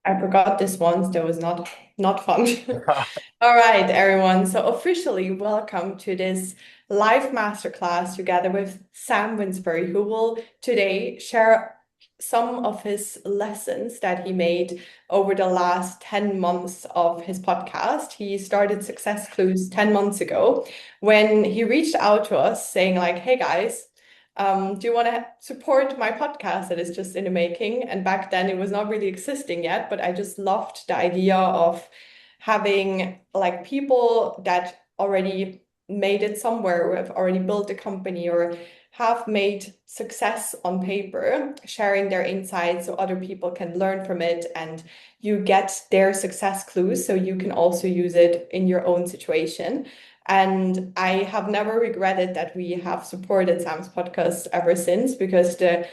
I forgot this once. That was not fun. All right, everyone. So officially welcome to this live masterclass together with Sam Winsbury, who will today share some of his lessons that he made over the last 10 months of his podcast. He started Success Clues 10 months ago when he reached out to us saying like, hey guys, do you want to support my podcast that is just in the making? And back then it was not really existing yet, but I just loved the idea of having like people that already made it somewhere or have already built a company or have made success on paper, sharing their insights so other people can learn from it and you get their success clues so you can also use it in your own situation. And I have never regretted that we have supported Sam's podcast ever since because the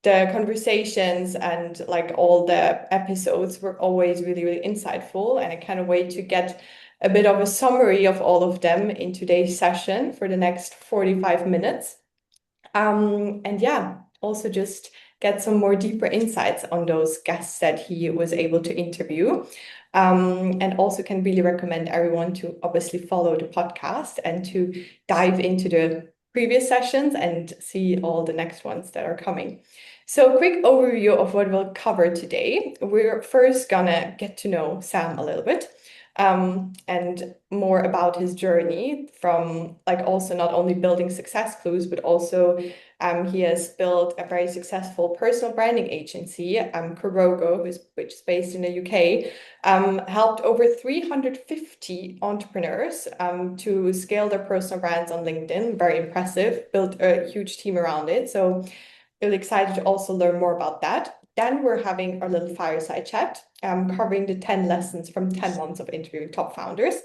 conversations and like all the episodes were always really, really insightful. And I kind of wait to get a bit of a summary of all of them in today's session for the next 45 minutes. And yeah, also just get some more deeper insights on those guests that he was able to interview. And also can really recommend everyone to obviously follow the podcast and to dive into the previous sessions and see all the next ones that are coming. So, quick overview of what we'll cover today. We're first gonna get to know Sam a little bit. And more about his journey from like also not only building success clues, but also he has built a very successful personal branding agency, Kurogo, which is based in the UK, helped over 350 entrepreneurs to scale their personal brands on LinkedIn. Very impressive, built a huge team around it. So really excited to also learn more about that. Then we're having our little fireside chat, covering the 10 lessons from 10 months of interviewing top founders.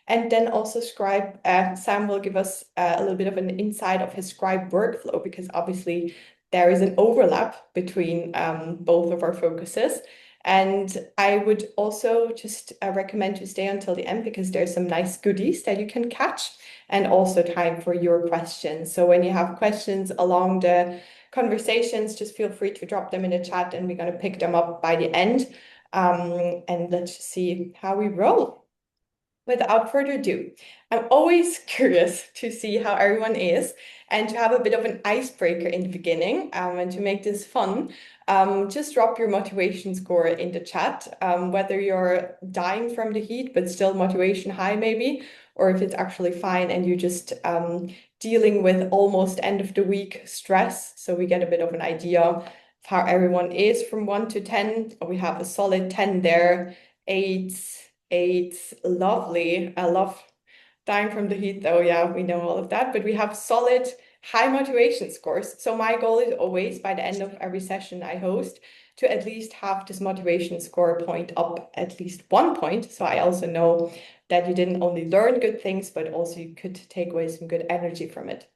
And then also Scribe, Sam will give us a little bit of an insight of his Scribe workflow, because obviously there is an overlap between both of our focuses. And I would also just recommend to stay until the end because there's some nice goodies that you can catch and also time for your questions. So when you have questions along the conversations, just feel free to drop them in the chat and we're going to pick them up by the end. And let's just see how we roll. Without further ado, I'm always curious to see how everyone is and to have a bit of an icebreaker in the beginning and to make this fun. Just drop your motivation score in the chat, whether you're dying from the heat but still motivation high maybe, or if it's actually fine and you just dealing with almost end of the week stress. So we get a bit of an idea of how everyone is from 1 to 10. We have a solid 10 there, 8, 8, lovely. I love dying from the heat though. Yeah, we know all of that, but we have solid high motivation scores. So my goal is always by the end of every session I host to at least have this motivation score point up at least 1 point. So I also know that you didn't only learn good things, but also you could take away some good energy from it.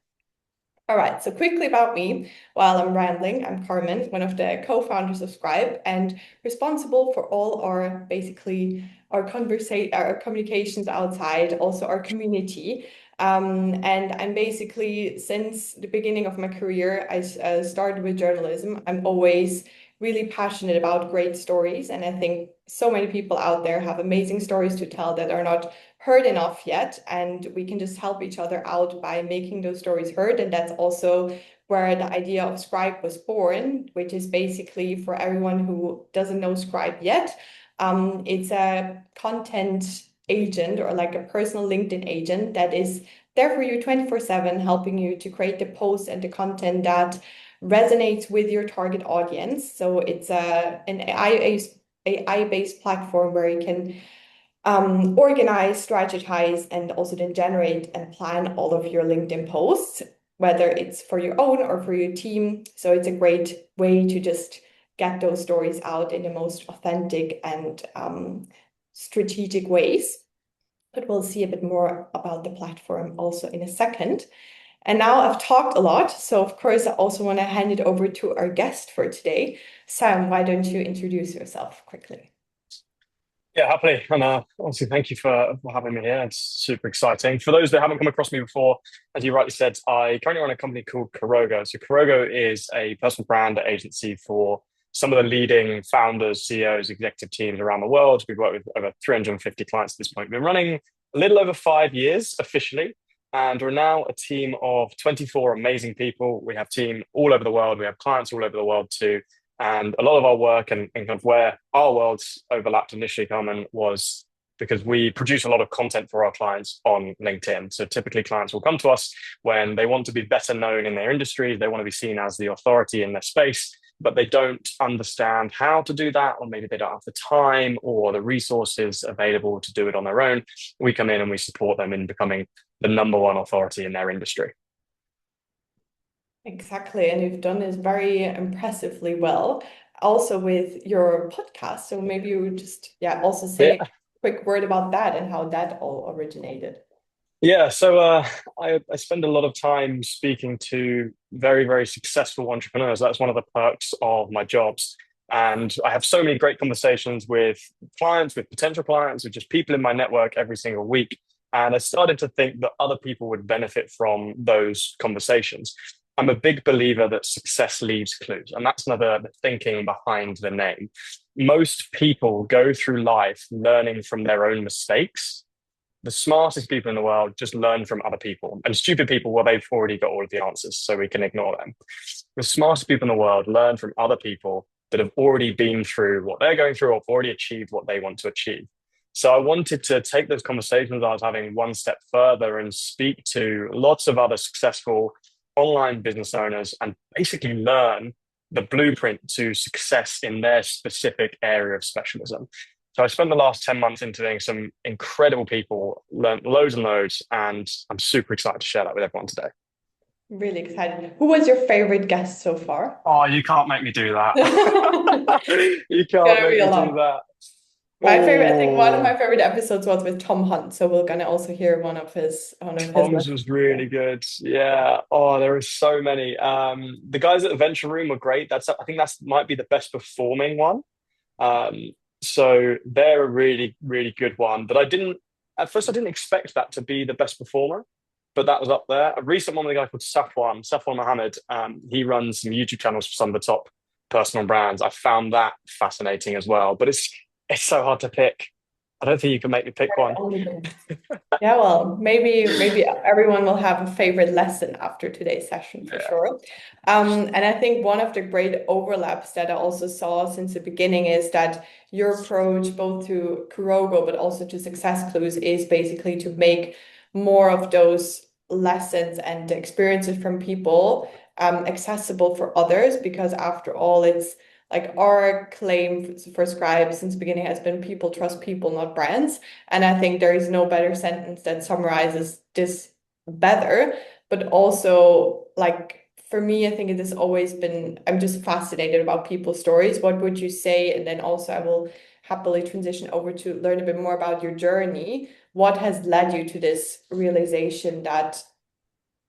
All right, so quickly about me, while I'm rambling, I'm Carmen, one of the co-founders of Scripe and responsible for all our basically our communications outside, also our community. And I'm basically, since the beginning of my career, I started with journalism. I'm always really passionate about great stories. And I think so many people out there have amazing stories to tell that are not heard enough yet. And we can just help each other out by making those stories heard. And that's also where the idea of Scribe was born, which is basically for everyone who doesn't know Scribe yet. It's a content agent or like a personal LinkedIn agent that is there for you 24/7, helping you to create the posts and the content that resonates with your target audience. So it's an AI-based platform where you can organize, strategize, and also then generate and plan all of your LinkedIn posts, whether it's for your own or for your team. So it's a great way to just get those stories out in the most authentic and strategic ways. But we'll see a bit more about the platform also in a second. And now I've talked a lot, so of course I also want to hand it over to our guest for today. Sam, why don't you introduce yourself quickly? Yeah, happily. And obviously, thank you for having me here. It's super exciting. For those that haven't come across me before, as you rightly said, I currently run a company called Kurogo. So Kurogo is a personal brand agency for some of the leading founders, CEOs, executive teams around the world. We've worked with over 350 clients at this point. We've been running a little over 5 years officially, and we're now a team of 24 amazing people. We have team all over the world. We have clients all over the world too. And a lot of our work and kind of where our worlds overlapped initially, Carmen, was because we produce a lot of content for our clients on LinkedIn. So typically clients will come to us when they want to be better known in their industry. They want to be seen as the authority in their space, but they don't understand how to do that, or maybe they don't have the time or the resources available to do it on their own. We come in and we support them in becoming the number one authority in their industry. Exactly. And you've done this very impressively well, also with your podcast. So maybe you would just, also say a Yeah. quick word about that and how that all originated. Yeah, so I spend a lot of time speaking to very, very successful entrepreneurs. That's one of the perks of my jobs. And I have so many great conversations with clients, with potential clients, with just people in my network every single week. And I started to think that other people would benefit from those conversations. I'm a big believer that success leaves clues. And that's another thinking behind the name. Most people go through life learning from their own mistakes. The smartest people in the world just learn from other people. And stupid people, well, they've already got all of the answers, so we can ignore them. The smartest people in the world learn from other people that have already been through what they're going through or already achieved what they want to achieve. So I wanted to take those conversations I was having one step further and speak to lots of other successful online business owners and basically learn the blueprint to success in their specific area of specialism. So I spent the last 10 months interviewing some incredible people, learned loads and loads, and I'm super excited to share that with everyone today. Really excited. Who was your favorite guest so far? Oh, you can't make me do that. You It's can't gonna be make a me do lot. that. My favorite, I think one of Oh, my favorite episodes was with Tom Hunt. So we're gonna also hear one of his Tom's lessons. was really good. Yeah. Oh, there are so many. The guys at the Venture Room were great. I think that's might be the best performing one. Um, so they're a really, really good one. But at first I didn't expect that to be the best performer, but that was up there. A recent one with a guy called Safwan Mohammed. He runs some YouTube channels for some of the top personal brands. I found that fascinating as well, but it's so hard to pick. I don't think you can make me pick one. Yeah, well, maybe everyone will have a favorite lesson after today's session for Yeah. sure. And I think one of the great overlaps that I also saw since the beginning is that your approach both to Kurogo but also to Success Clues is basically to make more of those lessons and experiences from people accessible for others, because after all, it's like our claim for Scribe since the beginning has been people trust people, not brands. And I think there is no better sentence that summarizes this better. But also, like for me, I think it has always been, I'm just fascinated about people's stories. What would you say? And then also, I will happily transition over to learn a bit more about your journey. What has led you to this realization that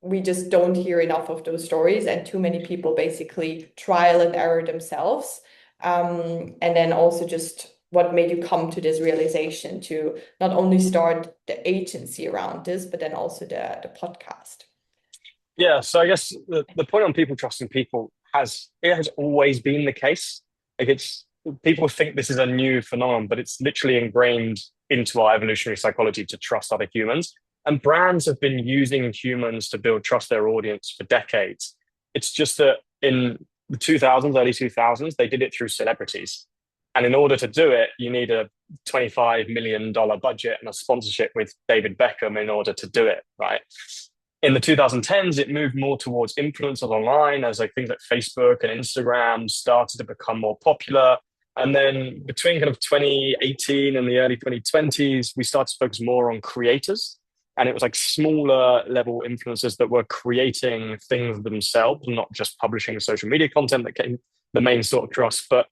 we just don't hear enough of those stories, and too many people basically trial and error themselves? And then also just what made you come to this realization to not only start the agency around this, but then also the podcast? Yeah, so I guess the point on people trusting people has always been the case. Like it's people think this is a new phenomenon, but it's literally ingrained into our evolutionary psychology to trust other humans. And brands have been using humans to build trust their audience for decades. It's just that in the 2000s, early 2000s, they did it through celebrities. And in order to do it, you need a $25 million budget and a sponsorship with David Beckham in order to do it, right? In the 2010s, it moved more towards influencers online as like things like Facebook and Instagram started to become more popular. And then between kind of 2018 and the early 2020s, we started to focus more on creators. And it was like smaller level influencers that were creating things themselves, not just publishing social media content that came the main sort of trust. But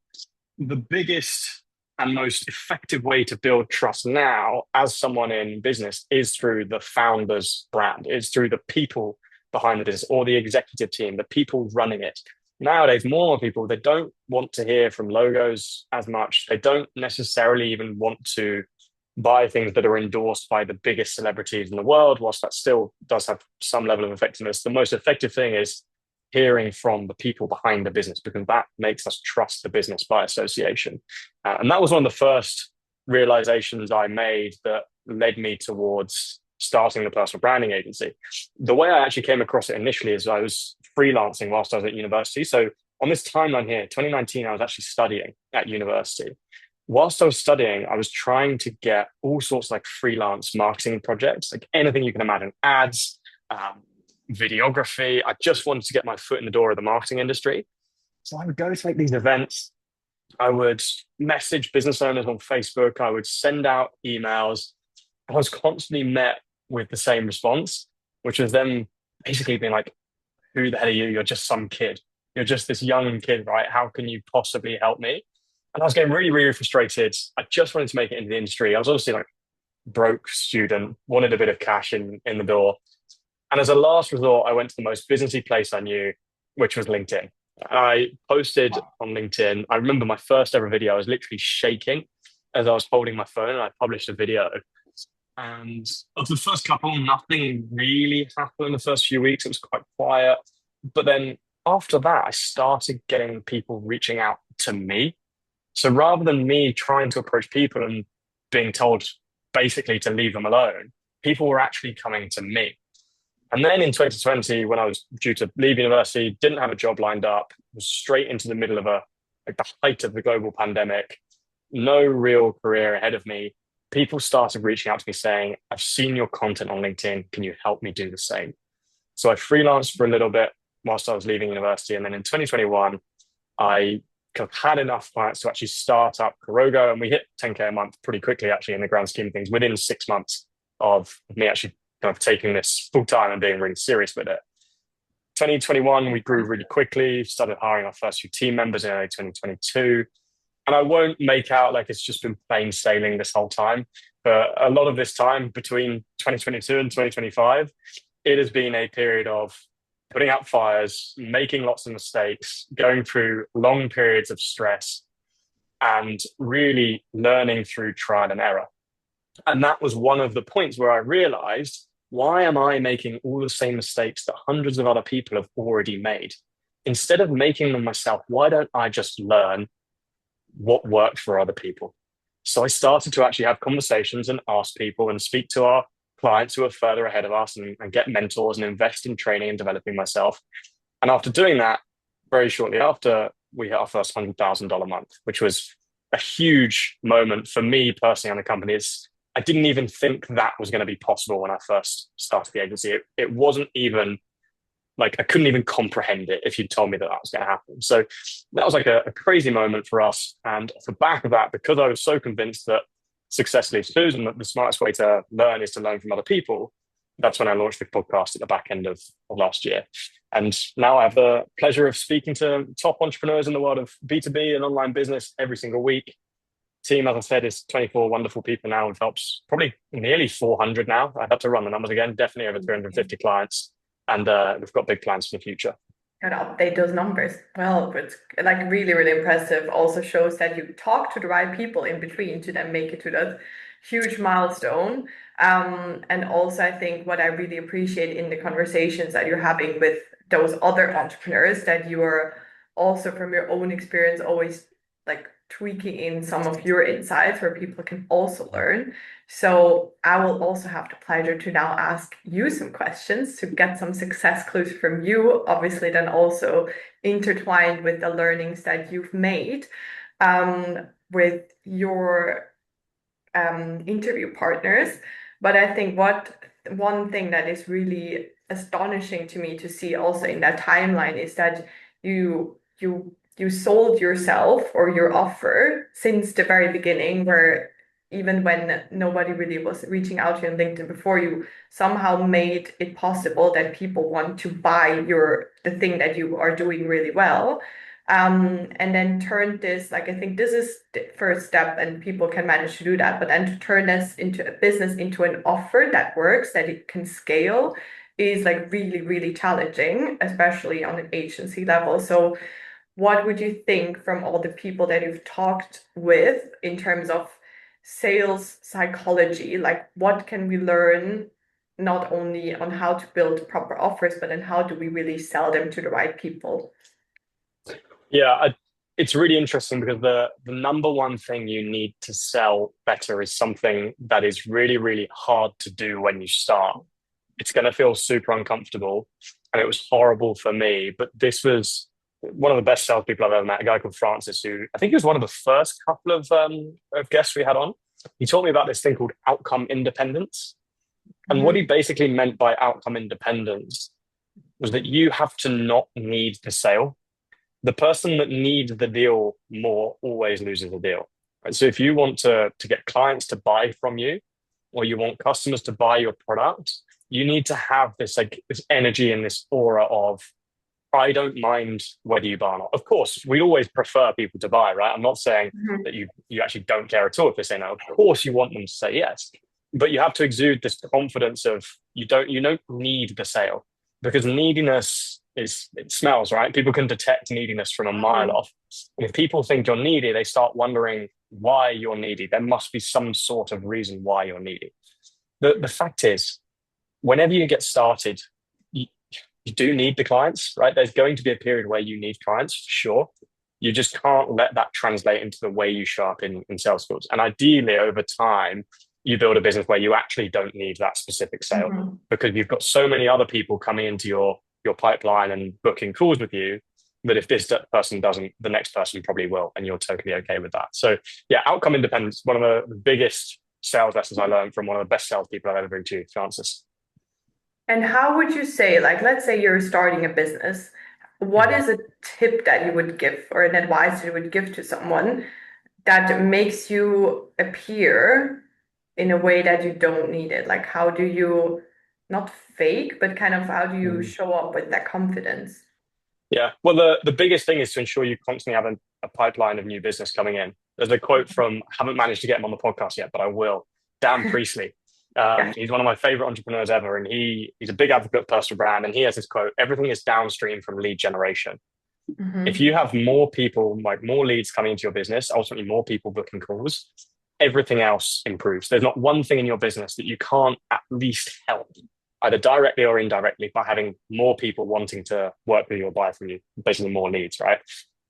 the biggest and most effective way to build trust now as someone in business is through the founder's brand, is through the people behind the business or the executive team, the people running it. Nowadays, more people, they don't want to hear from logos as much. They don't necessarily even want to buy things that are endorsed by the biggest celebrities in the world, whilst that still does have some level of effectiveness. The most effective thing is hearing from the people behind the business, because that makes us trust the business by association. And that was one of the first realizations I made that led me towards starting the personal branding agency. The way I actually came across it initially is I was freelancing whilst I was at university. So on this timeline here, 2019, I was actually studying at university. Whilst I was studying, I was trying to get all sorts of like freelance marketing projects, like anything you can imagine, ads, videography. I just wanted to get my foot in the door of the marketing industry. So I would go to like these events. I would message business owners on Facebook. I would send out emails. I was constantly met with the same response, which was them basically being like, who the hell are you? You're just some kid. You're just this young kid, right? How can you possibly help me? And I was getting really, really frustrated. I just wanted to make it into the industry. I was obviously like broke student, wanted a bit of cash in the door. And as a last resort, I went to the most businessy place I knew, which was LinkedIn. I posted on LinkedIn. I remember my first ever video. I was literally shaking as I was holding my phone, and I published a video. And of the first couple, nothing really happened in the first few weeks. It was quite quiet. But then after that, I started getting people reaching out to me. So rather than me trying to approach people and being told basically to leave them alone, people were actually coming to me. And then in 2020, when I was due to leave university, didn't have a job lined up, was straight into the middle of like the height of the global pandemic, no real career ahead of me. People started reaching out to me saying, I've seen your content on LinkedIn. Can you help me do the same? So I freelanced for a little bit whilst I was leaving university. And then in 2021, I had enough clients to actually start up Kurogo. And we hit 10K a month pretty quickly, actually, in the grand scheme of things, within 6 months of me actually kind of taking this full time and being really serious with it. 2021, we grew really quickly, started hiring our first few team members in early 2022. And I won't make out like it's just been plain sailing this whole time. But a lot of this time between 2022 and 2025, it has been a period of putting out fires, making lots of mistakes, going through long periods of stress, and really learning through trial and error. And that was one of the points where I realized, why am I making all the same mistakes that hundreds of other people have already made? Instead of making them myself, why don't I just learn what worked for other people? So I started to actually have conversations and ask people and speak to our clients who are further ahead of us and get mentors and invest in training and developing myself. And after doing that, very shortly after, we hit our first $100,000 month, which was a huge moment for me personally and the company. I didn't even think that was going to be possible when I first started the agency. It wasn't even like, I couldn't even comprehend it if you'd told me that was going to happen. So that was like a crazy moment for us. And off the back of that, because I was so convinced that success leaves clues and that the smartest way to learn is to learn from other people, that's when I launched the podcast at the back end of last year. And now I have the pleasure of speaking to top entrepreneurs in the world of B2B and online business every single week. Team, as I said, is 24 wonderful people now. We've helped probably nearly 400 now. I'd have to run the numbers again. Definitely over 350 clients. And we've got big plans for the future. Gotta update those numbers. Well, it's like really, really impressive. Also shows that you talk to the right people in between to then make it to that huge milestone. And also, I think what I really appreciate in the conversations that you're having with those other entrepreneurs, that you are also from your own experience always like tweaking in some of your insights where people can also learn. So I will also have the pleasure to now ask you some questions to get some success clues from you, obviously then also intertwined with the learnings that you've made with your interview partners. But I think one thing that is really astonishing to me to see also in that timeline is that you sold yourself or your offer since the very beginning, where even when nobody really was reaching out to you on LinkedIn before, you somehow made it possible that people want to buy the thing that you are doing really well. And then turn this, like, I think this is the first step and people can manage to do that, but then to turn this into a business, into an offer that works, that it can scale, is like really, really challenging, especially on an agency level. So what would you think from all the people that you've talked with in terms of sales psychology? Like, what can we learn not only on how to build proper offers, but then how do we really sell them to the right people? Yeah, it's really interesting because the number one thing you need to sell better is something that is really, really hard to do when you start. It's going to feel super uncomfortable. And it was horrible for me. But this was one of the best salespeople I've ever met, a guy called Francis, who I think he was one of the first couple of guests we had on. He taught me about this thing called outcome independence. And what he Mhm. basically meant by outcome independence was that you have to not need the sale. The person that needs the deal more always loses the deal. Right? So if you want to get clients to buy from you, or you want customers to buy your product, you need to have this like this energy and this aura of I don't mind whether you buy or not. Of course, we always prefer people to buy, right? I'm not saying Mhm. that you actually don't care at all if they say no. Of course, you want them to say yes, but you have to exude this confidence of you don't need the sale because neediness is it smells, right? People can detect neediness from a mile Mhm. off. And if people think you're needy, they start wondering why you're needy. There must be some sort of reason why you're needy. The fact is, whenever you get started, you, you do need the clients, right? There's going to be a period where you need clients, for sure. You just can't let that translate into the way you show up in sales skills. And ideally, over time, you build a business where you actually don't need that specific sale Mhm. because you've got so many other people coming into your pipeline and booking calls with you that if this person doesn't, the next person probably will, and you're totally okay with that. So yeah, outcome independence, one of the biggest sales lessons I learned from one of the best salespeople I've ever been to, Francis. And how would you say, like, let's say you're starting a business, what Mhm. is a tip that you would give or an advice you would give to someone that makes you appear in a way that you don't need it? Like, how do you not fake, but kind of how do you show up with that confidence? Yeah. Well, the biggest thing is to ensure you constantly have a pipeline of new business coming in. There's a quote from, I haven't managed to get him on the podcast yet, but I will. Dan Priestley. Yeah. He's one of my favorite entrepreneurs ever, and he's a big advocate of personal brand. And he has this quote: "Everything is downstream from lead generation." If Hmm. you have more people, like more leads coming into your business, ultimately more people booking calls, everything else improves. There's not one thing in your business that you can't at least help, either directly or indirectly, by having more people wanting to work with you or buy from you, basically more leads, right?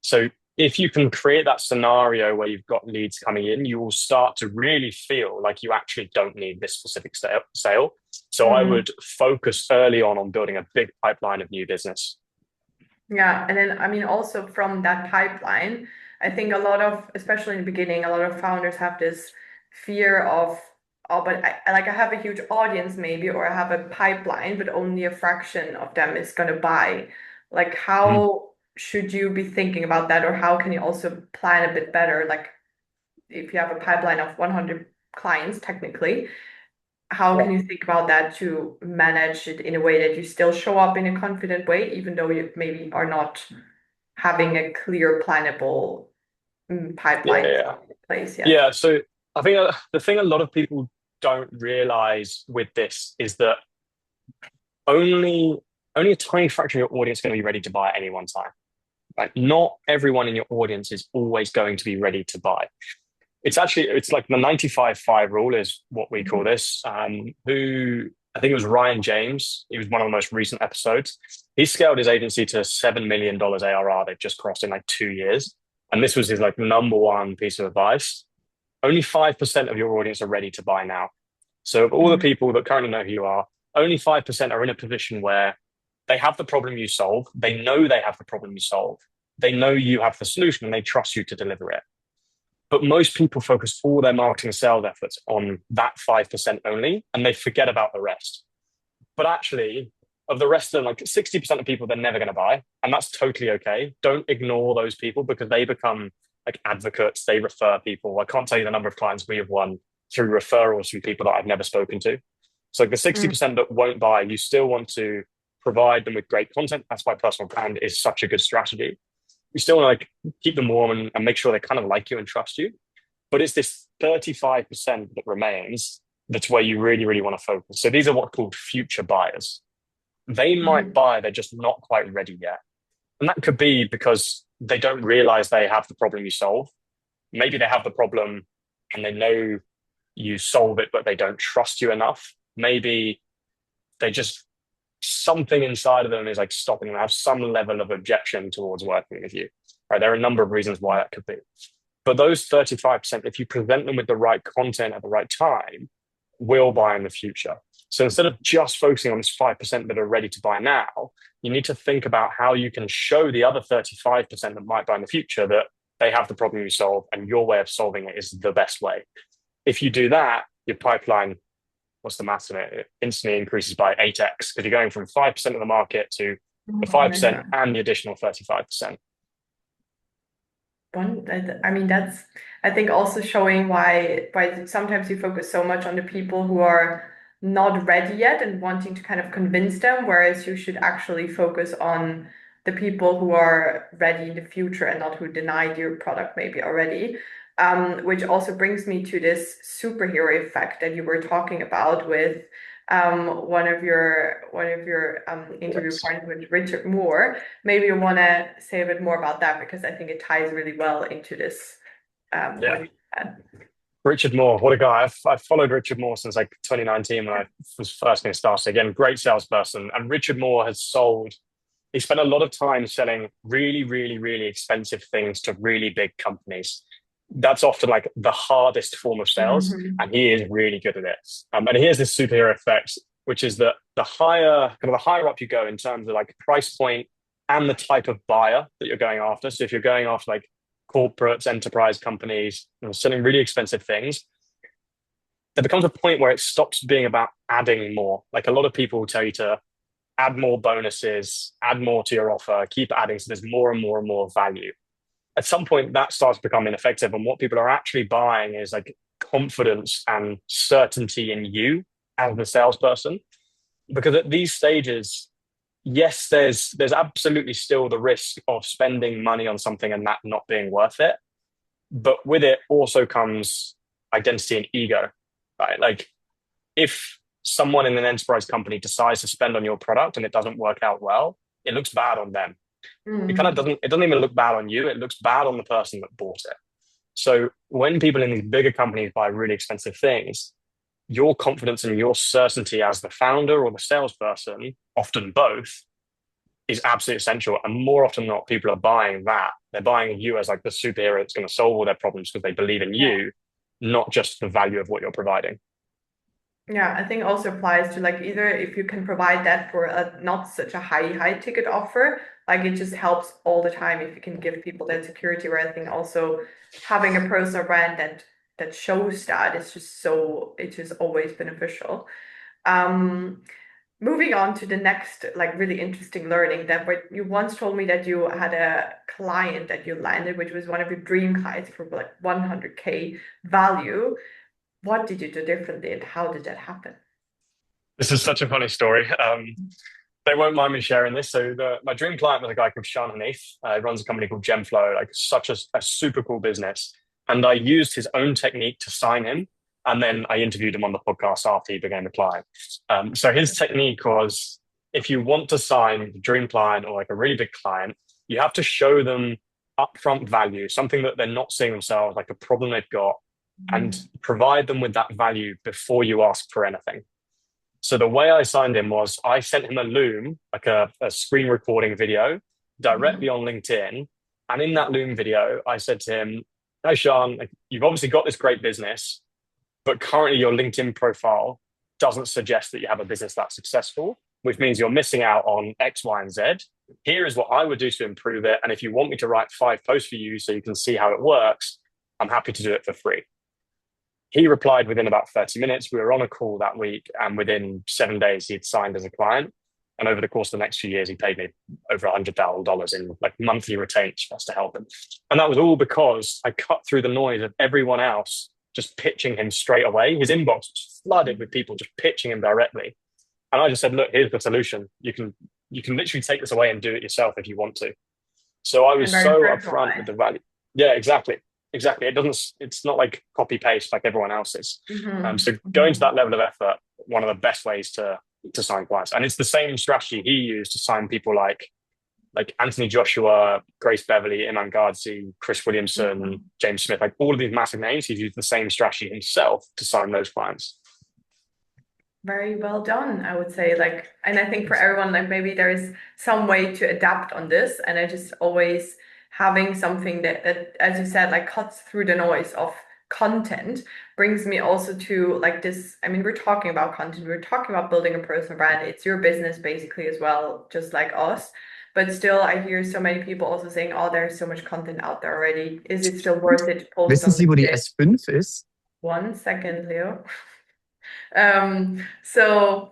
So if you can create that scenario where you've got leads coming in, you will start to really feel like you actually don't need this specific sale. So I Hmm. would focus early on building a big pipeline of new business. Yeah, and then I mean also from that pipeline, I think a lot of, especially in the beginning, a lot of founders have this fear of, oh, but I have a huge audience maybe, or I have a pipeline, but only a fraction of them is gonna buy. Like, Mhm. how should you be thinking about that, or how can you also plan a bit better? Like, if you have a pipeline of 100 clients, technically, how can you think about that to manage it in a way that you still show up in a confident way, even though you maybe are not having a clear, plannable Yeah, pipeline yeah, in place yet? yeah. So I think the thing a lot of people don't realize with this is that only only a tiny fraction of your audience is going to be ready to buy at any one time. Right? Not everyone in your audience is always going to be ready to buy. It's like the 95-5 rule is what we call Mhm. this. Who I think it was Ryan James. He was one of the most recent episodes. He scaled his agency to $7 million ARR. They've just crossed in like 2 years. And this was his like number one piece of advice. Only 5% of your audience are ready to buy now. So of all the Mhm. people that currently know who you are, only 5% are in a position where they have the problem you solve. They know they have the problem you solve. They know you have the solution and they trust you to deliver it. But most people focus all their marketing and sales efforts on that 5% only, and they forget about the rest. But actually, of the rest of them, like 60% of people, they're never going to buy. And that's totally okay. Don't ignore those people because they become like advocates. They refer people. I can't tell you the number of clients we have won through referrals from people that I've never spoken to. So like the Mm. 60% that won't buy, you still want to provide them with great content. That's why personal brand is such a good strategy. You still want to like keep them warm and make sure they kind of like you and trust you. But it's this 35% that remains that's where you really, really want to focus. So these are what's called future buyers. They might Mhm. buy, they're just not quite ready yet. And that could be because they don't realize they have the problem you solve. Maybe they have the problem and they know you solve it, but they don't trust you enough. Maybe they just, something inside of them is like stopping them, have some level of objection towards working with you. Right? There are a number of reasons why that could be. But those 35%, if you present them with the right content at the right time, will buy in the future. So instead of just focusing on this 5% that are ready to buy now, you need to think about how you can show the other 35% that might buy in the future that they have the problem you solve and your way of solving it is the best way. If you do that, your pipeline, what's the math in it? It instantly increases by 8x because you're going from 5% of the market to the 5% and the additional 35%. I mean, that's, I think, also showing why sometimes you focus so much on the people who are not ready yet and wanting to kind of convince them, whereas you should actually focus on the people who are ready in the future and not who denied your product maybe already. Which also brings me to this superhero effect that you were talking about with one of your interview partners with Richard Moore. Maybe you want to say a bit more about that because I think it ties really well into this. What you said. Richard Moore, what a guy. I've followed Richard Moore since like 2019 when I was first getting started. Again, great salesperson. And Richard Moore he spent a lot of time selling really, really, really expensive things to really big companies. That's often like the hardest form of sales, and he is really good at it. And here's this superhero effect, which is that the higher up you go in terms of like price point and the type of buyer that you're going after. So if you're going after like corporates, enterprise companies, selling really expensive things, there becomes a point where it stops being about adding more. Like a lot of people will tell you to add more bonuses, add more to your offer, keep adding, so there's more and more and more value. At some point that starts to become ineffective, and what people are actually buying is like confidence and certainty in you as the salesperson. Because at these stages, yes, there's absolutely still the risk of spending money on something and that not being worth it, but with it also comes identity and ego, right? Like if someone in an enterprise company decides to spend on your product and it doesn't work out well, it looks bad on them. It doesn't even look bad on you. It looks bad on the person that bought it. So when people in these bigger companies buy really expensive things, your confidence and your certainty as the founder or the salesperson, often both, is absolutely essential. And more often than not, people are buying that. They're buying you as like the superhero that's going to solve all their problems because they believe in you, not just the value of what you're providing. Yeah, I think also applies to like either if you can provide that for a not such a high ticket offer, like it just helps all the time if you can give people that security. Where I think also having a personal brand that shows that it's just always beneficial. Moving on to the next like really interesting learning that what you once told me that you had a client that you landed, which was one of your dream clients for like 100K value. What did you do differently and how did that happen? This is such a funny story. They won't mind me sharing this. So my dream client was a guy called Sean Hanif. He runs a company called Gemflow, like such a super cool business. And I used his own technique to sign him. And then I interviewed him on the podcast after he became a client. So his technique was, if you want to sign a dream client or like a really big client, you have to show them upfront value, something that they're not seeing themselves, like a problem they've got, and provide them with that value before you ask for anything. So the way I signed him was I sent him a Loom, like a screen recording video directly on LinkedIn. And in that Loom video, I said to him, "Hey, Sean, like, you've obviously got this great business, but currently your LinkedIn profile doesn't suggest that you have a business that's successful, which means you're missing out on X, Y, and Z. Here is what I would do to improve it. And if you want me to write 5 posts for you so you can see how it works, I'm happy to do it for free." He replied within about 30 minutes. We were on a call that week, and within 7 days, he'd signed as a client. And over the course of the next few years, he paid me over $100,000 in like monthly retainage for us to help him. And that was all because I cut through the noise of everyone else just pitching him straight away. His inbox was flooded with people just pitching him directly. And I just said, "Look, here's the solution. You can literally take this away and do it yourself if you want to." So I was so upfront with the value. Yeah, exactly. It's not like copy paste like everyone else's. So going to that level of effort, one of the best ways to sign clients. And it's the same strategy he used to sign people like Anthony Joshua, Grace Beverly, Iman Gadzhi, Chris Williamson, James Smith, like all of these massive names. He's used the same strategy himself to sign those clients. Very well done, I would say. Like, and I think for everyone, like maybe there is some way to adapt on this. And I just always having something that, as you said, like cuts through the noise of content brings me also to like this. I mean, we're talking about content, we're talking about building a personal brand. It's your business basically as well, just like us. But still, I hear so many people also saying, oh, there's so much content out there already. Is it still worth it to post Wissen on Sie, wo die LinkedIn? S5 ist? 1 second, Leo. So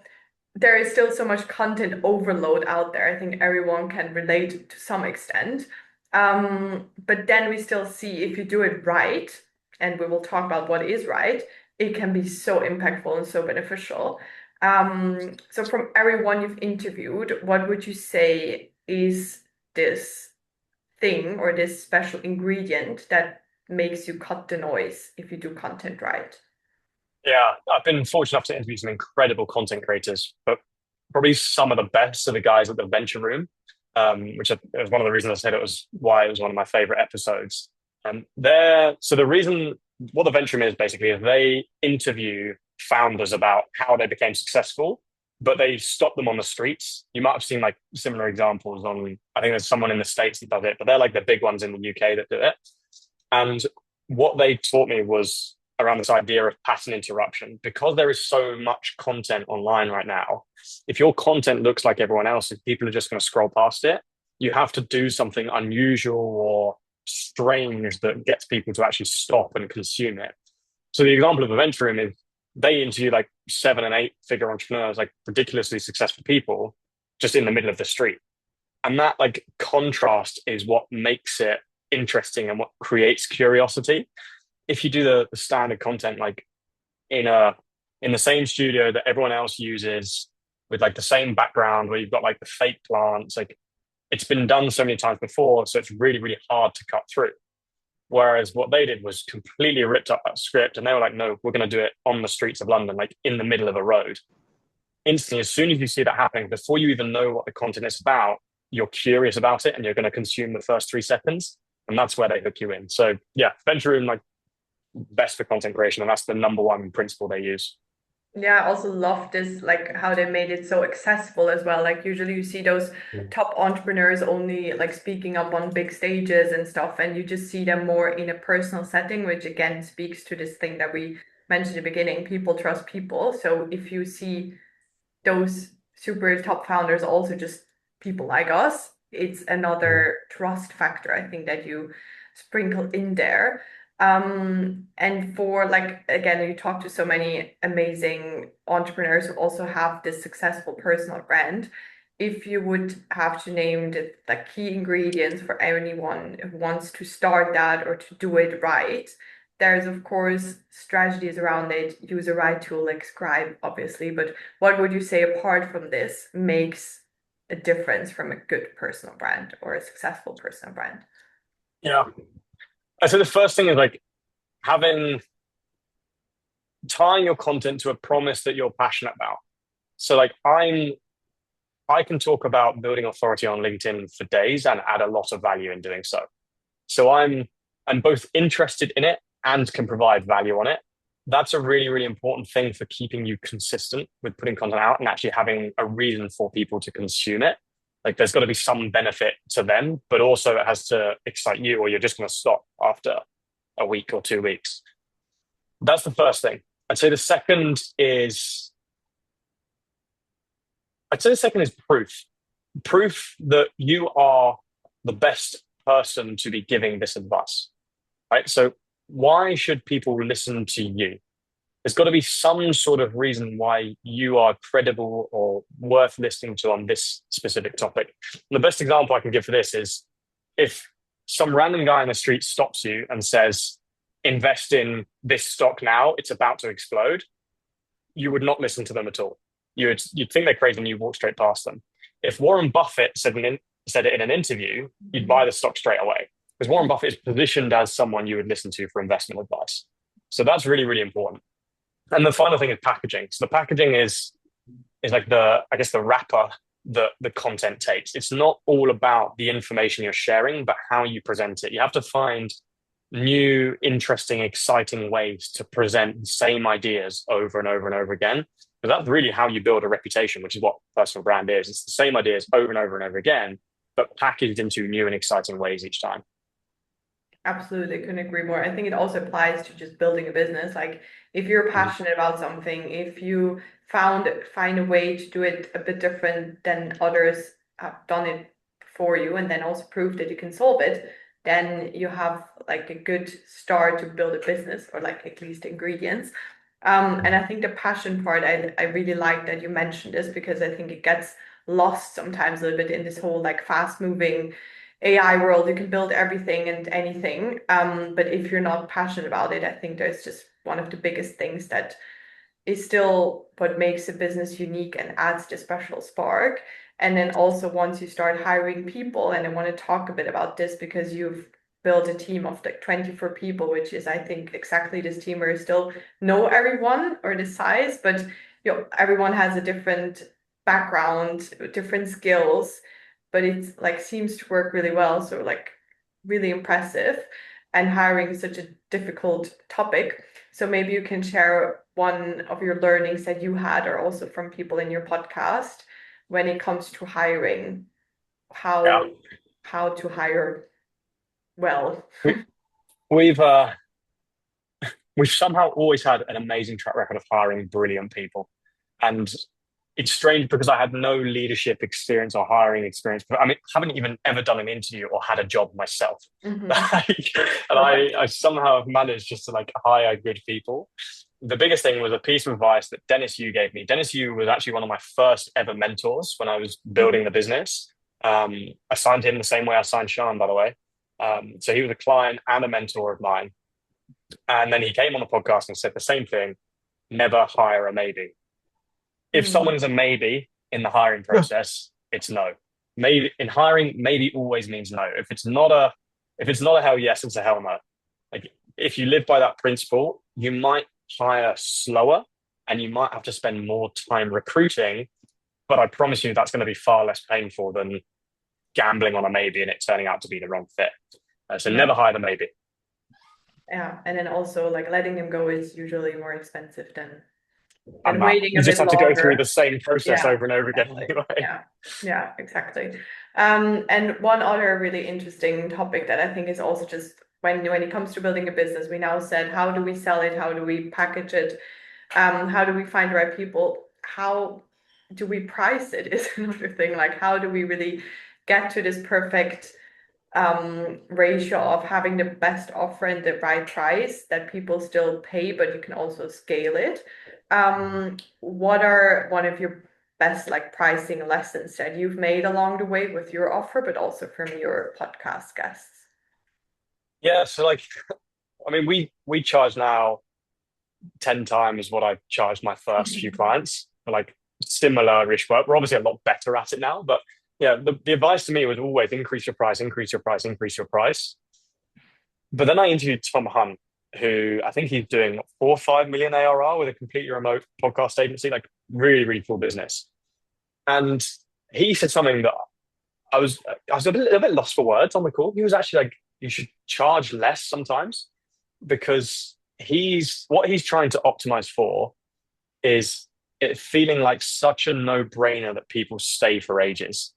there is still so much content overload out there. I think everyone can relate to some extent. But then we still see if you do it right, and we will talk about what is right, it can be so impactful and so beneficial. So from everyone you've interviewed, what would you say is this thing or this special ingredient that makes you cut the noise if you do content right? Yeah, I've been fortunate enough to interview some incredible content creators, but probably some of the best are the guys at the Venture Room, was one of the reasons I said it was why it was one of my favorite episodes. So the reason what the Venture Room is basically is they interview founders about how they became successful, but they stop them on the streets. You might have seen like similar examples on, I think there's someone in the States that does it, but they're like the big ones in the UK that do it. And what they taught me was around this idea of pattern interruption. Because there is so much content online right now, if your content looks like everyone else's, people are just going to scroll past it. You have to do something unusual or strange that gets people to actually stop and consume it. So the example of the Venture Room is they interview like 7 and 8 figure entrepreneurs, like ridiculously successful people, just in the middle of the street. And that like contrast is what makes it interesting and what creates curiosity. If you do the standard content like in the same studio that everyone else uses with like the same background where you've got like the fake plants, like it's been done so many times before, so it's really, really hard to cut through. Whereas what they did was completely ripped up that script and they were like, no, we're going to do it on the streets of London, like in the middle of a road. Instantly, as soon as you see that happening, before you even know what the content is about, you're curious about it and you're going to consume the first 3 seconds. And that's where they hook you in. So yeah, Venture Room, like best for content creation. And that's the number one principle they use. Yeah, I also love this, like how they made it so accessible as well. Like usually you see those top entrepreneurs only like speaking up on big stages and stuff, and you just see them more in a personal setting, which again speaks to this thing that we mentioned in the beginning, people trust people. So if you see those super top founders also just people like us, it's another trust factor, I think, that you sprinkle in there. And for like, again, you talk to so many amazing entrepreneurs who also have this successful personal brand. If you would have to name the like key ingredients for anyone who wants to start that or to do it right, there's of course strategies around it. Use a right tool like Scribe, obviously. But what would you say apart from this makes a difference from a good personal brand or a successful personal brand? Yeah. I say the first thing is like having tying your content to a promise that you're passionate about. So like I can talk about building authority on LinkedIn for days and add a lot of value in doing so. So I'm both interested in it and can provide value on it. That's a really, really important thing for keeping you consistent with putting content out and actually having a reason for people to consume it. Like there's got to be some benefit to them, but also it has to excite you or you're just going to stop after a week or 2 weeks. That's the first thing. I'd say the second is proof. Proof that you are the best person to be giving this advice, right? So why should people listen to you? There's got to be some sort of reason why you are credible or worth listening to on this specific topic. And the best example I can give for this is if some random guy in the street stops you and says, invest in this stock now, it's about to explode, you would not listen to them at all. You'd think they're crazy and you walk straight past them. If Warren Buffett said it in an interview, you'd buy the stock straight away. Because Warren Buffett is positioned as someone you would listen to for investment advice. So that's really, really important. And the final thing is packaging. So the packaging is like the wrapper that the content takes. It's not all about the information you're sharing, but how you present it. You have to find new, interesting, exciting ways to present the same ideas over and over and over again. But that's really how you build a reputation, which is what personal brand is. It's the same ideas over and over and over again, but packaged into new and exciting ways each time. Absolutely, couldn't agree more. I think it also applies to just building a business. Like if you're Mhm. passionate about something, if you find a way to do it a bit different than others have done it for you, and then also prove that you can solve it, then you have like a good start to build a business, or like at least ingredients. And I think the passion part, I really like that you mentioned this, because I think it gets lost sometimes a little bit in this whole like fast moving AI world. You can build everything and anything. But if you're not passionate about it, I think there's just one of the biggest things that is still what makes a business unique and adds the special spark. And then also once you start hiring people, and I want to talk a bit about this because you've built a team of like 24 people, which is I think exactly this team where you still know everyone or the size, but everyone has a different background, different skills, but it's like seems to work really well. So like really impressive. And hiring is such a difficult topic. So maybe you can share one of your learnings that you had, or also from people in your podcast, when it comes to hiring, Yeah. how to hire well. We, we've uh, we've somehow always had an amazing track record of hiring brilliant people. And it's strange because I had no leadership experience or hiring experience. But I mean, I haven't even ever done an interview or had a job myself. Hmm. Like, and Perfect. I somehow have managed just to like hire good people. The biggest thing was a piece of advice that Dennis Yu gave me. Dennis Yu was actually one of my first ever mentors when I was building Hmm. the business. I signed him the same way I signed Sean, by the way. So he was a client and a mentor of mine. And then he came on the podcast and said the same thing: never hire a maybe. If Hmm. someone is a maybe in the hiring process, it's no. Maybe in hiring, maybe always means no. If it's not a hell yes, it's a hell no. Like if you live by that principle, you might hire slower and you might have to spend more time recruiting, but I promise you that's going to be far less painful than gambling on a maybe and it turning out to be the wrong fit. So never Yeah. hire the maybe. Yeah. And then also like letting them go is usually more expensive than And that waiting you a just bit have to go through the longer. same process Yeah, over and over again exactly. anyway. Yeah, yeah, exactly. And one other really interesting topic that I think is also just when it comes to building a business, we now said, how do we sell it? How do we package it? How do we find the right people? How do we price it is another thing. Like, how do we really get to this perfect ratio of having the best offer and the right price that people still pay, but you can also scale it. What are one of your best like pricing lessons that you've made along the way with your offer, but also from your podcast guests? Yeah, so like I mean, we charge now 10 times what I charged my first few clients for like similar-ish work. We're obviously a lot better at it now, but yeah, the advice to me was always increase your price, increase your price, increase your price. But then I interviewed Tom Hunt, who I think he's doing 4 or 5 million ARR with a completely remote podcast agency, like really, really cool business. And he said something that I was a bit lost for words on the call. He was actually like, you should charge less sometimes because he's trying to optimize for is it feeling like such a no-brainer that people stay for ages.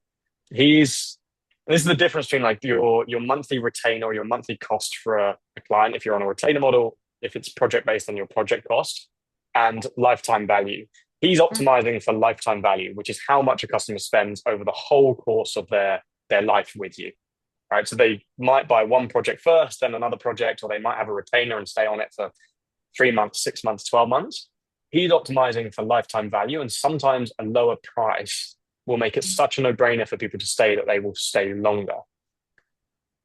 He's This is the difference between like your monthly retainer or your monthly cost for a client if you're on a retainer model, if it's project based on your project cost, and lifetime value. He's optimizing for lifetime value, which is how much a customer spends over the whole course of their life with you. Right. So they might buy one project first, then another project, or they might have a retainer and stay on it for 3 months, 6 months, 12 months. He's optimizing for lifetime value, and sometimes a lower price will make it such a no brainer for people to stay that they will stay longer.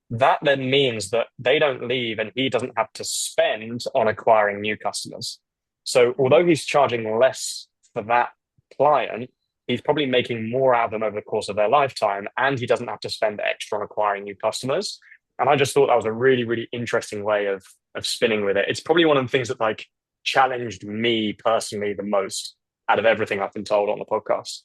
That then means that they don't leave and he doesn't have to spend on acquiring new customers. So, although he's charging less for that client, he's probably making more out of them over the course of their lifetime, and he doesn't have to spend extra on acquiring new customers. And I just thought that was a really, really interesting way of spinning with it. It's probably one of the things that like challenged me personally the most out of everything I've been told on the podcast.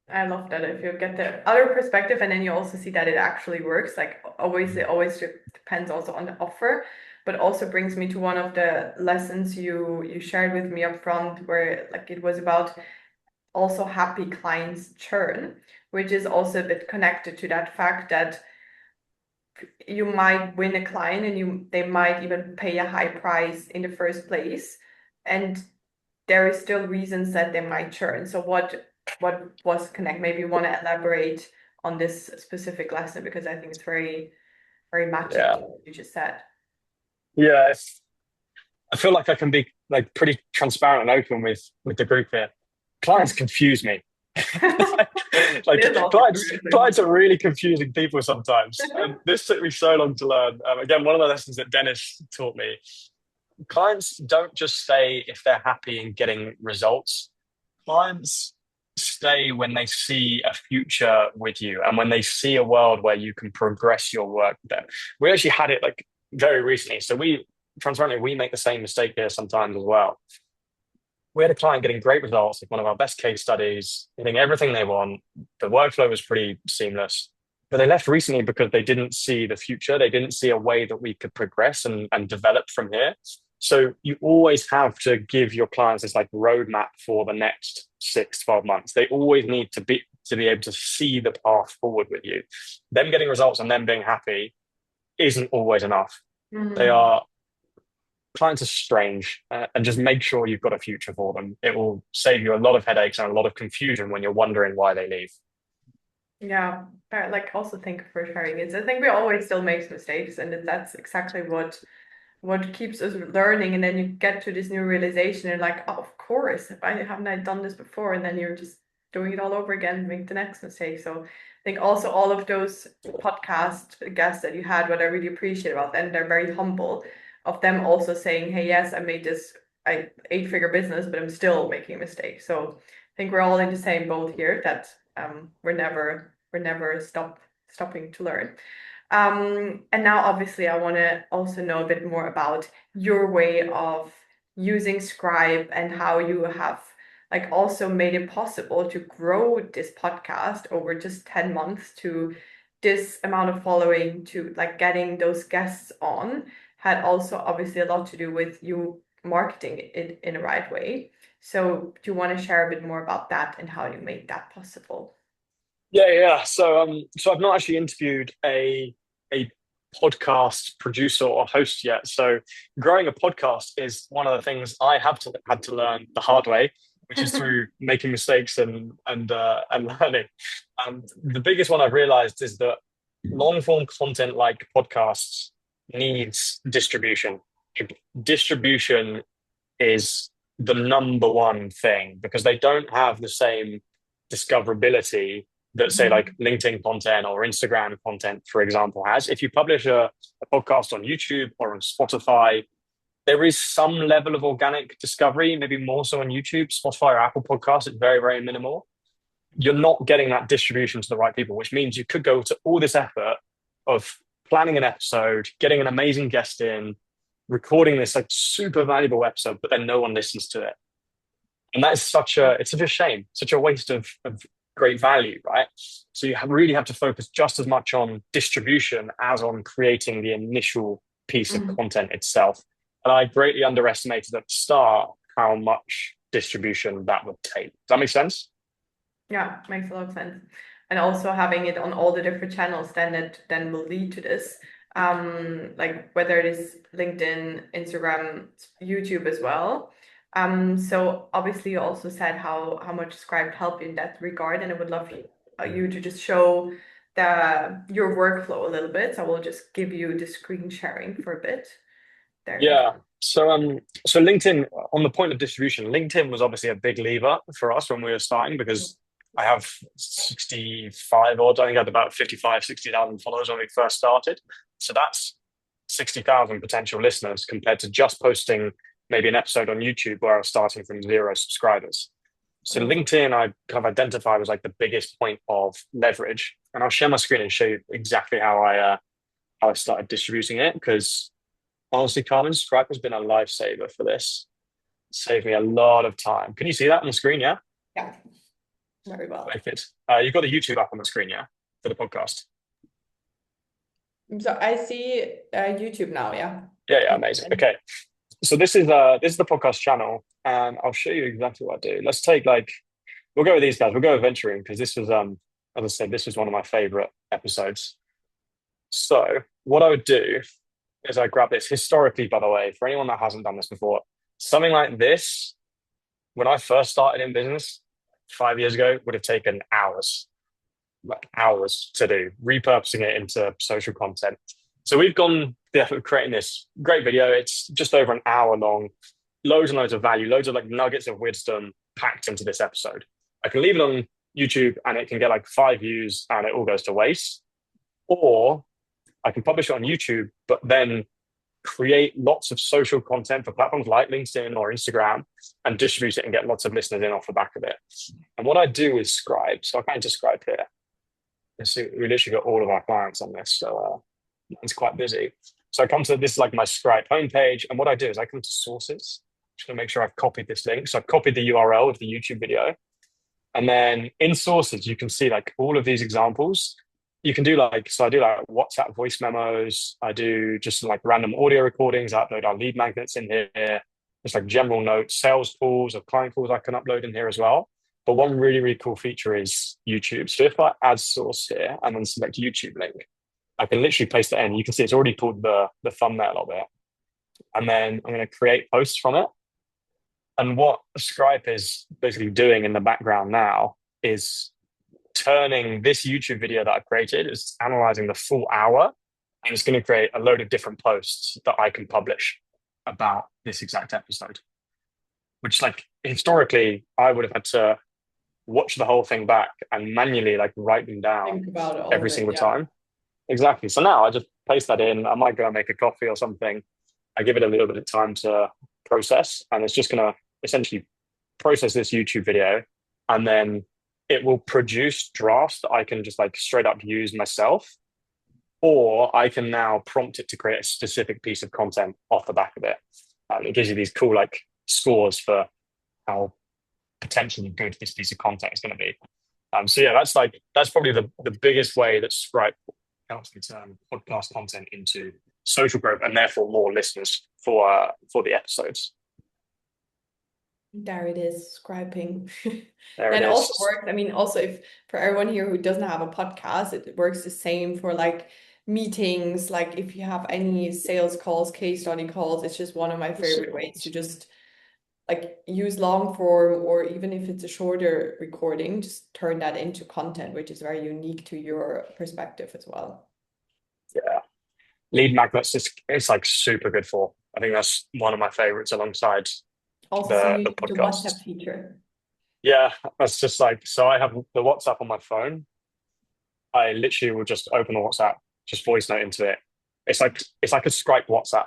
I love that if you get the other perspective and then you also see that it actually works. Like always, it always depends also on the offer. but also brings me to one of the lessons you shared with me up front, where like it was about also happy clients churn, which is also a bit connected to that fact that you might win a client and they might even pay a high price in the first place, and there is still reasons that they might churn. So what was connect? Maybe you want to elaborate on this specific lesson, because I think it's very, very matching to Yeah. what you just said. Yeah. I feel like I can be like pretty transparent and open with the group here. Clients confuse me. It Like is also clients confusing. are really confusing people sometimes, and this took me so long to learn. Again, one of the lessons that Dennis taught me: clients don't just stay if they're happy and getting results. Clients stay when they see a future with you and when they see a world where you can progress your work with them. We actually had it like very recently. So transparently, we make the same mistake here sometimes as well. We had a client getting great results, like one of our best case studies, getting everything they want. The workflow was pretty seamless, but they left recently because they didn't see the future. They didn't see a way that we could progress and develop from here. So you always have to give your clients this like roadmap for the next 6, 12 months. They always need to be able to see the path forward with you. Them getting results and them being happy isn't always enough. They Mhm. are Clients are strange, and just make sure you've got a future for them. It will save you a lot of headaches and a lot of confusion when you're wondering why they leave. Yeah, but like also thank you for sharing it. I think we always still make mistakes, and that's exactly what keeps us learning. And then you get to this new realization and like, oh, of course, if I haven't I done this before, and then you're just doing it all over again, make the next mistake. So I think also all of those podcast guests that you had, what I really appreciate about them, they're very humble of them also saying, hey, yes, I made this eight-figure business, but I'm still making a mistake. So I think we're all in the same boat here, that we're never stopping to learn. And now obviously I want to also know a bit more about your way of using Scribe and how you have like also made it possible to grow this podcast over just 10 months to this amount of following, to like getting those guests on, had also obviously a lot to do with you marketing it in the right way. So do you want to share a bit more about that and how you made that possible? Yeah. So I've not actually interviewed a podcast producer or host yet. So growing a podcast is one of the things I have had to learn the hard way, which is through making mistakes and learning. The biggest one I've realized is that long form content like podcasts needs distribution. Distribution is the number one thing because they don't have the same discoverability that say like LinkedIn content or Instagram content, for example, has. If you publish a podcast on YouTube or on Spotify, there is some level of organic discovery, maybe more so on YouTube. Spotify or Apple Podcasts, it's very, very minimal. You're not getting that distribution to the right people, which means you could go to all this effort of planning an episode, getting an amazing guest in, recording this like super valuable episode, but then no one listens to it. And that is it's such a shame, such a waste of great value, right? So really have to focus just as much on distribution as on creating the initial piece of Mhm. content itself. And I greatly underestimated at the start how much distribution that would take. Does that make sense? Yeah, makes a lot of sense. And also having it on all the different channels, then it then will lead to this. Like whether it is LinkedIn, Instagram, YouTube as well. So obviously you also said how much Scribe helped you in that regard, and I would love you to just show your workflow a little bit. So I will just give you the screen sharing for a bit. There you Yeah. go. So LinkedIn, on the point of distribution, LinkedIn was obviously a big lever for us when we were starting because I have 65 odds. I think I had about 55, 60,000 followers when we first started. So that's 60,000 potential listeners compared to just posting maybe an episode on YouTube where I was starting from 0 subscribers. So LinkedIn, I kind of identified as like the biggest point of leverage. And I'll share my screen and show you exactly how I started distributing it because honestly, Carmen, Stripe has been a lifesaver for this. Saved me a lot of time. Can you see that on the screen? Yeah. Yeah, very well. Wicked. You've got the YouTube up on the screen, yeah, for the podcast. So I see YouTube now, yeah. Yeah, amazing. Okay. So this is the podcast channel, and I'll show you exactly what I do. Let's take like we'll go with these guys. We'll go with venturing because this was as I said, this was one of my favorite episodes. So what I would do is I grab this historically, by the way, for anyone that hasn't done this before, something like this, when I first started in business 5 years ago, would have taken hours, like hours to do, repurposing it into social content. So we've gone the effort of creating this great video. It's just over an hour long, loads and loads of value, loads of like nuggets of wisdom packed into this episode. I can leave it on YouTube and it can get like 5 views and it all goes to waste. Or I can publish it on YouTube, but then create lots of social content for platforms like LinkedIn or Instagram and distribute it and get lots of listeners in off the back of it. And what I do is Scribe. So I can't just Scribe here. We literally got all of our clients on this. So it's quite busy. So I come to this is like my Scribe homepage. And what I do is I come to sources. Just gonna make sure I've copied this link. So I've copied the URL of the YouTube video. And then in sources, you can see like all of these examples. You can do like, so I do like WhatsApp voice memos. I do just like random audio recordings. I upload our lead magnets in here. Just like general notes, sales calls or client calls I can upload in here as well. But one really, really cool feature is YouTube. So if I add source here and then select YouTube link, I can literally paste it in. You can see it's already pulled the thumbnail of it. And then I'm going to create posts from it. And what Scripe is basically doing in the background now is turning this YouTube video that I've created, is analyzing the full hour, and it's going to create a load of different posts that I can publish about this exact episode. Which, like, historically, I would have had to watch the whole thing back and manually, like, write them down Think about all every of it, single yeah. time. Exactly. So now I just paste that in. I might go and make a coffee or something. I give it a little bit of time to process, and it's just going to essentially process this YouTube video, and then it will produce drafts that I can just like straight up use myself, or I can now prompt it to create a specific piece of content off the back of it. It gives you these cool like scores for how potentially good this piece of content is going to be. So yeah, that's probably the biggest way that Scripe helps me turn podcast content into social growth and therefore more listeners for the episodes. There it is, scribing. There That it also is. works. I mean, also if for everyone here who doesn't have a podcast, it works the same for like meetings. Like if you have any sales calls, case study calls, it's just one of my favorite ways to just like use long form, or even if it's a shorter recording, just turn that into content, which is very unique to your perspective as well. Yeah. Lead magnets it's like super good for. I think that's one of my favorites alongside Also, so you the use the podcast. WhatsApp feature. Yeah, that's just like so I have the WhatsApp on my phone. I literally will just open the WhatsApp, just voice note into it. It's like a Skype WhatsApp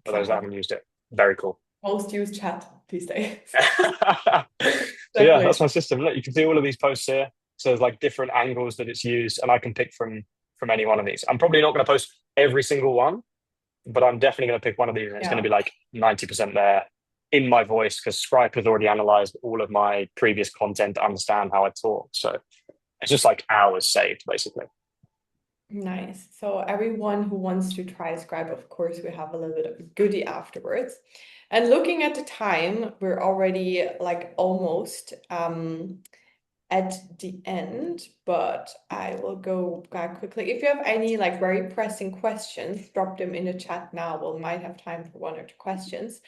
for those that haven't used it. Very cool. Most used chat these days. So yeah, that's my system. Look, you can see all of these posts here. So there's like different angles that it's used, and I can pick from any one of these. I'm probably not going to post every single one, but I'm definitely going to pick one of these, and it's going to be like 90% there in my voice because Scripe has already analyzed all of my previous content to understand how I talk. So it's just like hours saved, basically. Nice. So everyone who wants to try Scribe, of course, we have a little bit of a goodie afterwards. And looking at the time, we're already like almost at the end, but I will go back quickly. If you have any like very pressing questions, drop them in the chat now. We might have time for one or two questions.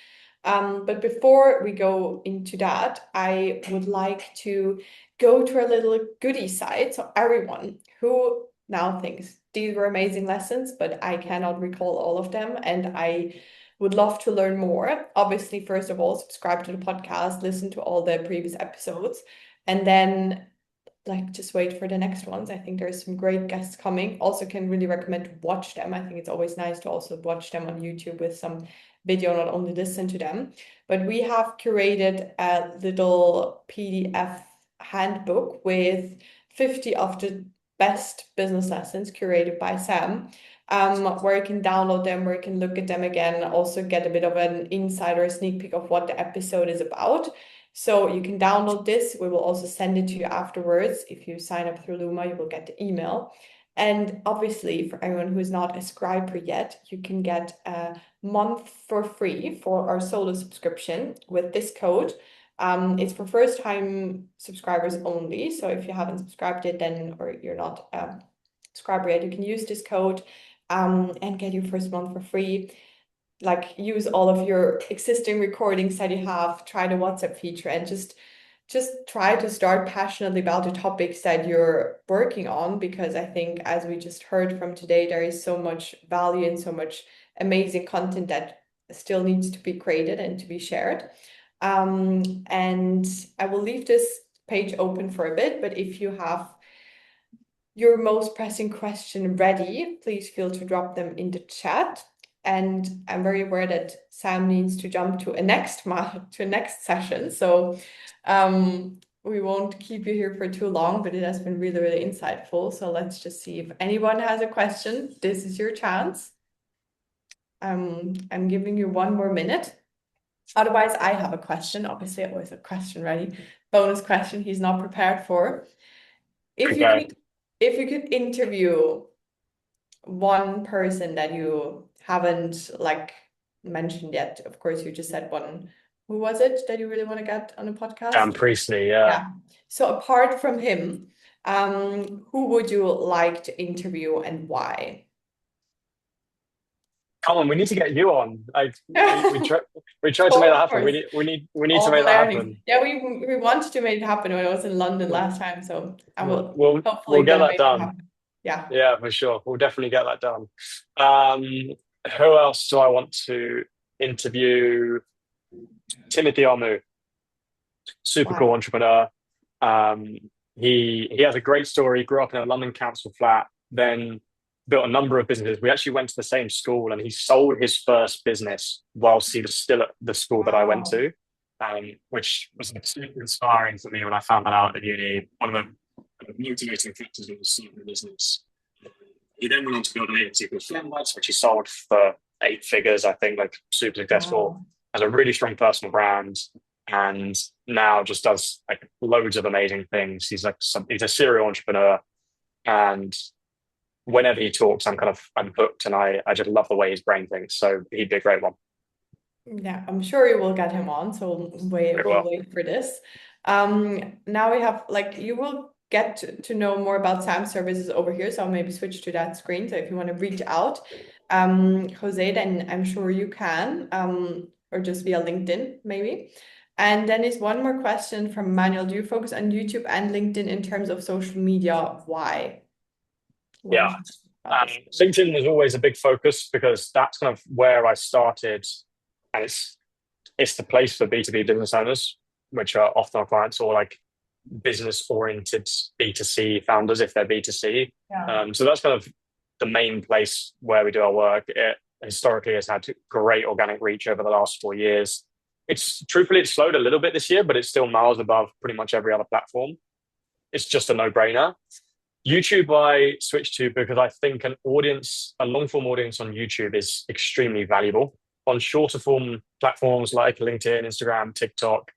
But before we go into that, I would like to go to our little goodie side. So everyone who now thinks these were amazing lessons, but I cannot recall all of them, and I would love to learn more. Obviously, first of all, subscribe to the podcast, listen to all the previous episodes, and then like just wait for the next ones. I think there's some great guests coming. Also can really recommend to watch them. I think it's always nice to also watch them on YouTube with some video, not only listen to them. But we have curated a little PDF handbook with 50 of the best business lessons curated by Sam, where you can download them, where you can look at them again, also get a bit of an insider sneak peek of what the episode is about. So you can download this. We will also send it to you afterwards. If you sign up through Luma, you will get the email. And obviously, for everyone who is not a scriber yet, you can get a month for free for our solo subscription with this code. It's for first-time subscribers only. So if you haven't subscribed yet, then or you're not a subscriber yet, you can use this code and get your first month for free. Like use all of your existing recordings that you have, try the WhatsApp feature, and just try to start passionately about the topics that you're working on, because I think, as we just heard from today, there is so much value and so much amazing content that still needs to be created and to be shared. And I will leave this page open for a bit, but if you have your most pressing question ready, please feel to drop them in the chat. And I'm very aware that Sam needs to jump to a next session. So we won't keep you here for too long, but it has been really, really insightful. So let's just see if anyone has a question. This is your chance. I'm giving you 1 more minute. Otherwise, I have a question. Obviously, I always have a question ready. Bonus question he's not prepared for. If you could interview one person that you haven't like mentioned yet, of course, you just said one. Who was it that you really want to get on a podcast? Dan Priestley, yeah. Yeah. So apart from him, who would you like to interview and why? Colin, we need to get you on. We tried to make that happen. We need to make that happen. Yeah, we wanted to make it happen when I was in London last time, so I will hopefully we'll get that done. Happen. Yeah. Yeah, for sure. We'll definitely get that done. Who else do I want to interview? Timothy Armu, super cool entrepreneur. He has a great story. He grew up in a London council flat, then built a number of businesses. We actually went to the same school, and he sold his first business whilst he was still at the school that I went to, which was super inspiring for me when I found that out at uni. One of the motivating factors was starting the business. He then went on to build an agency called Flamlights, which he sold for 8 figures, I think, like super successful. Has a really strong personal brand, and now just does like loads of amazing things. He's a serial entrepreneur, and whenever he talks, I'm hooked, and I just love the way his brain thinks. So he'd be a great one. Yeah, I'm sure you will get him on. So we'll wait for this. Now we have you will get to know more about Sam's services over here. So I'll maybe switch to that screen. So if you want to reach out, Jose, then I'm sure you can, or just via LinkedIn maybe. And then is one more question from Manuel. Do you focus on YouTube and LinkedIn in terms of social media? Why? Yeah. LinkedIn was always a big focus because that's kind of where I started, and it's the place for B2B business owners, which are often our clients, or like business-oriented B2C founders if they're B2C. Yeah. So that's kind of the main place where we do our work. It historically has had great organic reach over the last 4 years. It's slowed a little bit this year, but it's still miles above pretty much every other platform. It's just a no-brainer. YouTube I switched to because I think a long-form audience on YouTube is extremely valuable. On shorter form platforms like LinkedIn, Instagram, TikTok,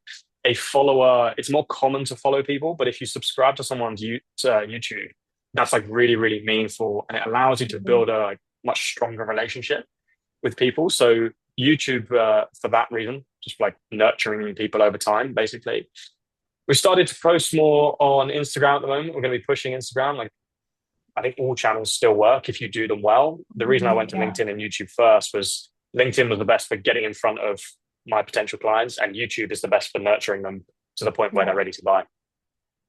a follower, it's more common to follow people, but if you subscribe to someone's YouTube, that's like really, really meaningful, and it allows you to build a much stronger relationship with people. So YouTube, for that reason, just like nurturing people over time, basically. We started to post more on Instagram at the moment. We're going to be pushing Instagram. I think all channels still work if you do them well. The reason I went to LinkedIn and YouTube first was LinkedIn was the best for getting in front of my potential clients, and YouTube is the best for nurturing them to the point where they're ready to buy.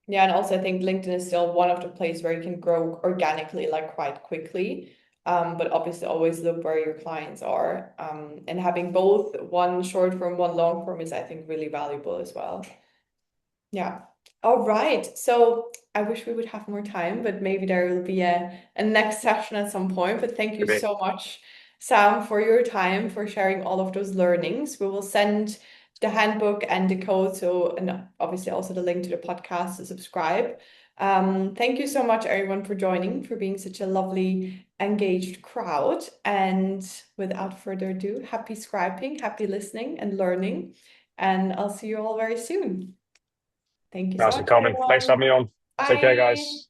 Yeah, and also I think LinkedIn is still one of the places where you can grow organically, quite quickly. But obviously always look where your clients are. And having both one short form, one long form is, I think, really valuable as well. Yeah. All right. So I wish we would have more time, but maybe there will be a next session at some point. But thank you so much, Sam, for your time, for sharing all of those learnings. We will send the handbook and the code, and obviously also the link to the podcast to subscribe. Thank you so much, everyone, for joining, for being such a lovely, engaged crowd. And without further ado, happy scribing, happy listening and learning. And I'll see you all very soon. Thank you so much, Carmen. Thanks for having me on. Bye. Take care, guys.